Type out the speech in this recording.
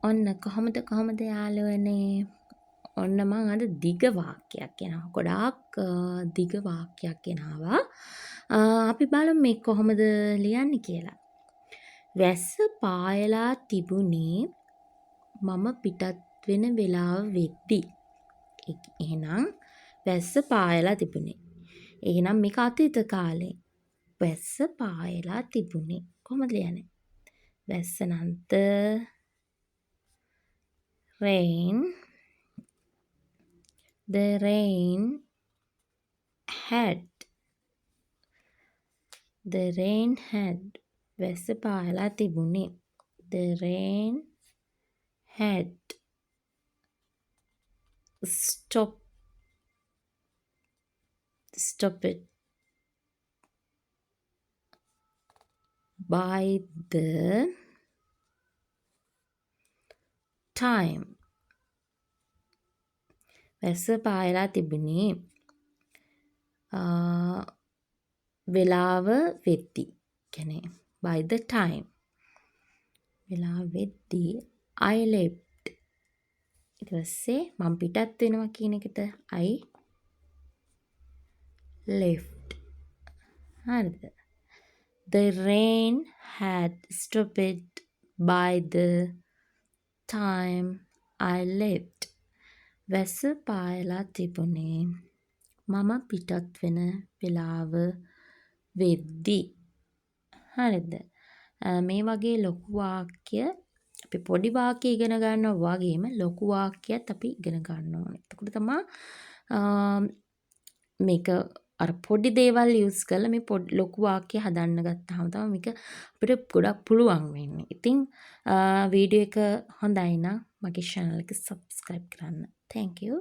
ඔන්න කොහොමද යාළුවනේ? ඔන්න මං අද දිග වාක්‍යයක් ගෙනාවා. ගොඩාක් දිග වාක්‍යයක් ගෙනාවා. අපි බලමු මේ කොහොමද ලියන්නේ කියලා. වැස්ස පායලා තිබුණේ මම පිටත් වෙන වෙලාව වෙද්දි. එහෙනම් වැස්ස පායලා තිබුණේ. එහෙනම් මේක අතීත කාලේ. වැස්ස පායලා තිබුණේ. කොහොමද ලියන්නේ? වැස්ස නන්ත rain. The rain had. The rain had. වැස්ස පායලා තිබුණේ. The rain had stop it by the time. වැස්ස පායලා තිබුණේ වෙලාව වෙද්දි. කියන්නේ by the time. වෙලාව වෙද්දි I left. ඊට පස්සේ මම පිටත් වෙනවා කියන එකට I left. හරිද? The rain had stopped by the time I left. වැස්ස පායලා තිබුණේ මම පිටත් වෙන වෙලාව වෙද්දි. හරිද? මේ වගේ ලොකු වාක්‍ය අපි පොඩි වාක්‍ය ඉගෙන ගන්නවා වගේම ලොකු වාක්‍යත් අපි ඉගෙන ගන්න ඕනේ. එතකොට තමයි මේක අර පොඩි දේවල් යූස් කරලා මේ ලොකු වාක්‍ය හදන්න ගත්තාම තමයි මේක අපිට ගොඩක් පුළුවන් වෙන්නේ. ඉතින් වීඩියෝ එක හොඳයි නම් මගේ channel එක subscribe කරන්න. Thank you.